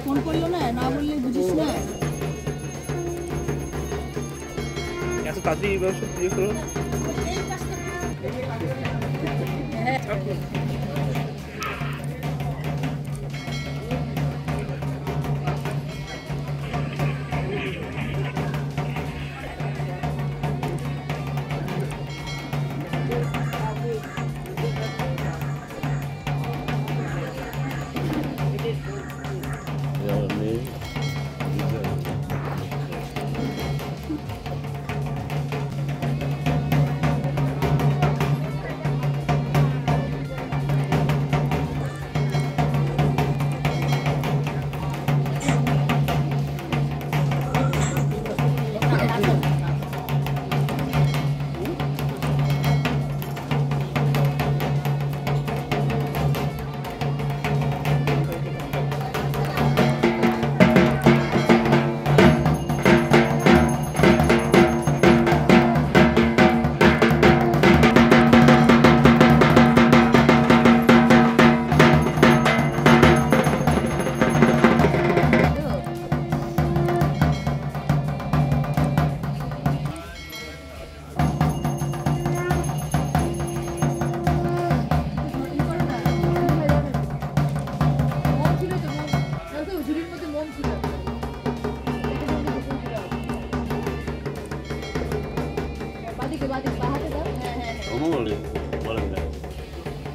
Phone করলো না, না বললে বুঝিস না। এত তাড়াতাড়ি ব্যবসা দিয়ে করো।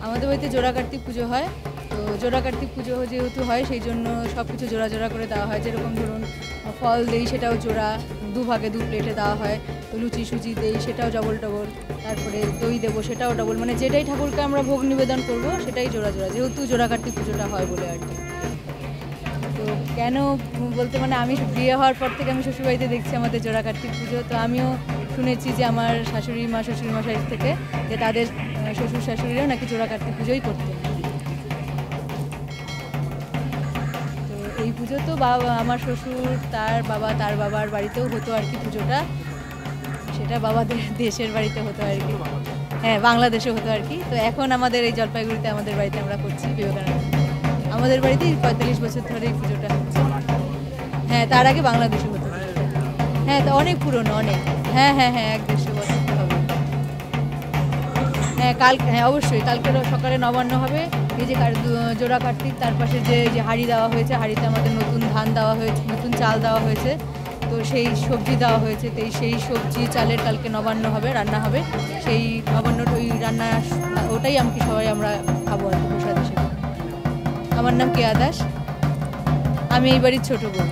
আমাদের বাড়িতে জোড়া কার্তিক পুজো হয়। তো জোড়া কার্তিক পুজো যেহেতু হয় সেই জন্য সব কিছু জোড়া জোড়া করে দেওয়া হয়। যেরকম ধরুন ফল দেই সেটাও জোড়া, দুভাগে 2 প্লেটে দেওয়া হয়। তো লুচি সুজি দেই সেটাও ডবল, তারপরে দই দেবো সেটাও ডবল, মানে যেটাই ঠাকুরকে আমরা ভোগ নিবেদন করব সেটাই জোড়া জোড়া, যেহেতু জোড়া কার্তিক পুজোটা হয় বলে আর কি। তো কেন বলতে মানে আমি বিয়ে হওয়ার পর থেকে আমি শ্বশুরবাড়িতে দেখছি আমাদের জোড়া কার্তিক পুজো। তো আমিও শুনেছি যে আমার শাশুড়ি মশাই থেকে যে তাদের শ্বশুর শাশুড়িরাও নাকি জোড়া কার্তিক পুজোই করতেন। তো এই পুজো তো আমার শ্বশুর তার বাবার বাড়িতেও হতো আর কি পুজোটা, সেটা বাবাদের দেশের বাড়িতে হতো আর কি, হ্যাঁ বাংলাদেশে হতো আর কি। তো এখন আমাদের এই জলপাইগুড়িতে আমাদের বাড়িতে আমরা করছি বিবেকানন্দ, আমাদের বাড়িতেই 45 বছর ধরে এই পুজোটা হচ্ছে। হ্যাঁ তার আগে বাংলাদেশে হতো, হ্যাঁ তো অনেক পুরনো, অনেক, হ্যাঁ 150 বছর হবে। হ্যাঁ হ্যাঁ অবশ্যই কালকে সকালে নবান্ন হবে। এই যে জোড়া কার্তিক, তার পাশে যে হাঁড়ি দেওয়া হয়েছে, হাঁড়িতে আমাদের নতুন ধান দেওয়া হয়েছে, নতুন চাল দেওয়া হয়েছে, তো সেই সবজি দেওয়া হয়েছে। তো সেই সবজি চালের কালকে নবান্ন হবে, রান্না হবে। সেই নবান্নর ওই রান্না ওটাই সবাই আমরা খাবো আর কি প্রসাদ হিসেবে। আমার নাম কেয়া দাস, আমি এই বাড়ির ছোটো বউ।